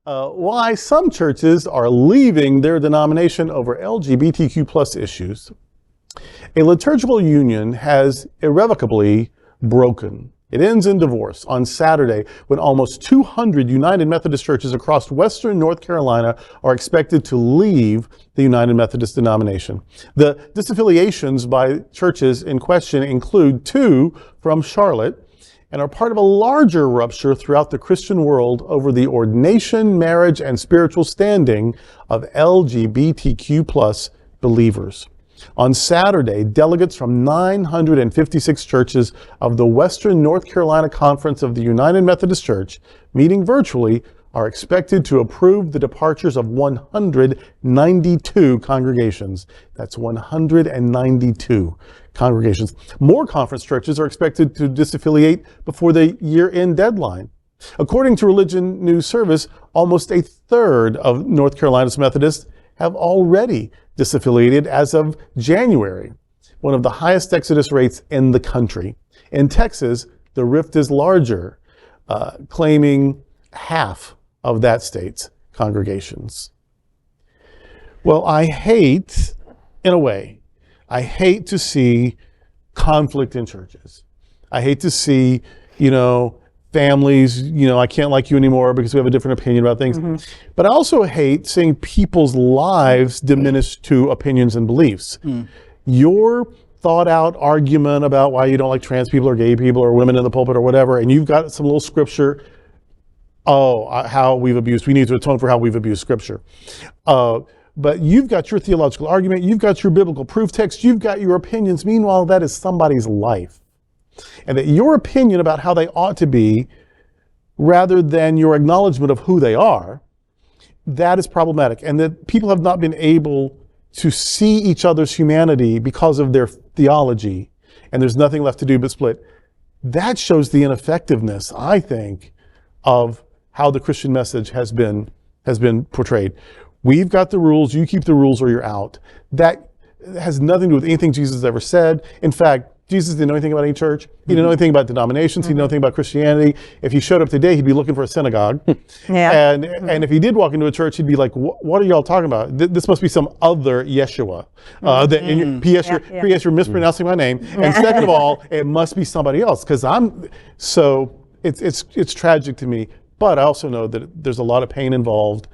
Why some churches are leaving their denomination over LGBTQ plus issues. A liturgical union has irrevocably broken. It ends in divorce on Saturday when almost 200 United Methodist churches across Western North Carolina are expected to leave the United Methodist denomination. The disaffiliations by churches in question include 2 from Charlotte and are part of a larger rupture throughout the Christian world over the ordination, marriage, and spiritual standing of LGBTQ plus believers. On Saturday, delegates from 956 churches of the Western North Carolina Conference of the United Methodist Church, meeting virtually, are expected to approve the departures of 192 congregations. That's 192 congregations. More conference churches are expected to disaffiliate before the year-end deadline. According to Religion News Service, almost a third of North Carolina's Methodists have already disaffiliated as of January, one of the highest exodus rates in the country. In Texas, the rift is larger, claiming half of that state's congregations. Well, I hate to see conflict in churches. I hate to see, families, I can't like you anymore because we have a different opinion about things. Mm-hmm. But I also hate seeing people's lives diminish to opinions and beliefs. Mm. Your thought out argument about why you don't like trans people or gay people or women in the pulpit or whatever, and you've got some little scripture, how we need to atone for how we've abused scripture. But you've got your theological argument, you've got your biblical proof text, you've got your opinions. Meanwhile, that is somebody's life. And that your opinion about how they ought to be, rather than your acknowledgement of who they are, that is problematic. And that people have not been able to see each other's humanity because of their theology, and there's nothing left to do but split. That shows the ineffectiveness, I think, of how the Christian message has been portrayed. We've got the rules, you keep the rules or you're out. That has nothing to do with anything Jesus ever said. In fact, Jesus didn't know anything about any church. He didn't know anything about denominations. He didn't know anything about Christianity. If he showed up today, he'd be looking for a synagogue. Yeah. And if he did walk into a church, he'd be like, what are y'all talking about? This must be some other Yeshua. P.S. You're mispronouncing my name. And second of all, it must be somebody else. It's tragic to me. But I also know that there's a lot of pain involved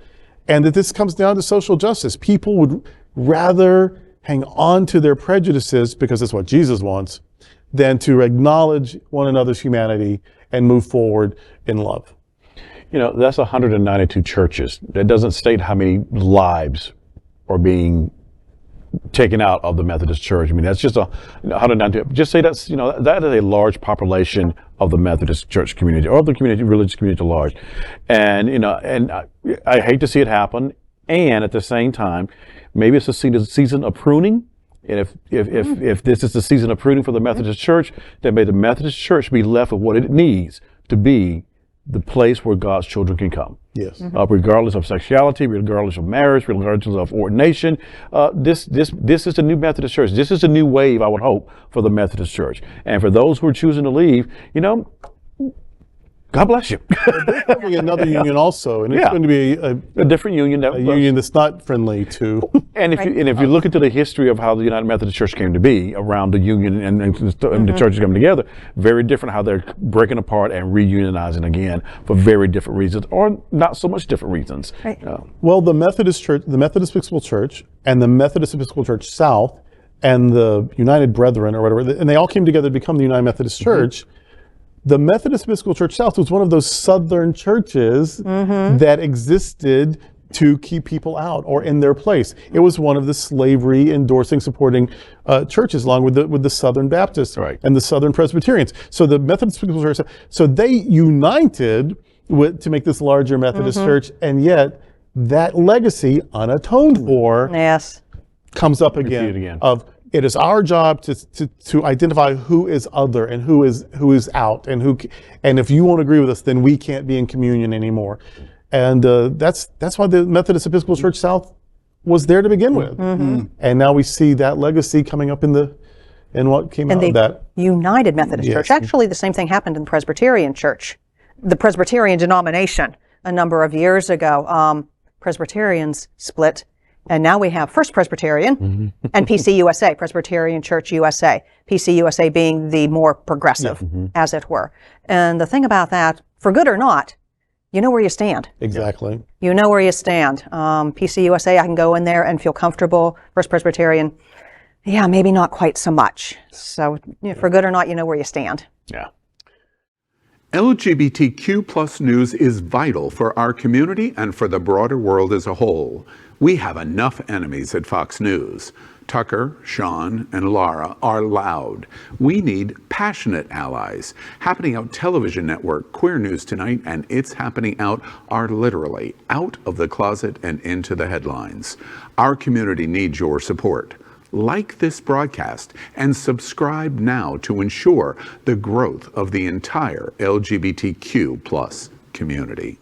and that this comes down to social justice. People would rather hang on to their prejudices because that's what Jesus wants, than to acknowledge one another's humanity and move forward in love. That's 192 churches. That doesn't state how many lives are being taken out of the Methodist Church. I mean, that's just 192. Just say that is a large population of the Methodist Church community or the community, religious community at large. And, I hate to see it happen. And at the same time, maybe it's a season of pruning. And if this is the season of pruning for the Methodist Church, then may the Methodist Church be left with what it needs to be the place where God's children can come. Yes. Regardless of sexuality, regardless of marriage, regardless of ordination. This is the new Methodist Church. This is a new wave, I would hope, for the Methodist Church. And for those who are choosing to leave, God bless you. There's going to be another union also, and it's going to be a different union. A union that's not friendly to. And if you look into the history of how the United Methodist Church came to be around the union and the churches coming together, very different how they're breaking apart and reunionizing again for very different reasons, or not so much different reasons. Right. Well, the Methodist Church, the Methodist Episcopal Church, and the Methodist Episcopal Church South, and the United Brethren or whatever, and they all came together to become the United Methodist Church. The Methodist Episcopal Church South was one of those southern churches that existed to keep people out or in their place. It was one of the slavery endorsing, supporting churches, along with the Southern Baptists and the Southern Presbyterians. So the Methodist Episcopal Church, so they united to make this larger Methodist church, and yet that legacy, unatoned for, comes up again. Of it is our job to identify who is other and who is out, and if you won't agree with us, then we can't be in communion anymore. And that's why the Methodist Episcopal Church South was there to begin with. And now we see that legacy coming up in what came out of that. United Methodist Church. Actually, the same thing happened in the Presbyterian Church, the Presbyterian denomination. a number of years ago. Presbyterians split, and now we have First Presbyterian and PCUSA, Presbyterian Church USA. PCUSA being the more progressive, as it were. And the thing about that, for good or not, you know where you stand. Exactly. You know where you stand. PCUSA, I can go in there and feel comfortable. First Presbyterian, yeah, maybe not quite so much. So for good or not, you know where you stand. Yeah. LGBTQ plus news is vital for our community and for the broader world as a whole. We have enough enemies at Fox News. Tucker, Sean, and Laura are loud. We need passionate allies. Happening Out Television Network, Queer News Tonight, and It's Happening Out are literally out of the closet and into the headlines. Our community needs your support. Like this broadcast and subscribe now to ensure the growth of the entire LGBTQ plus community.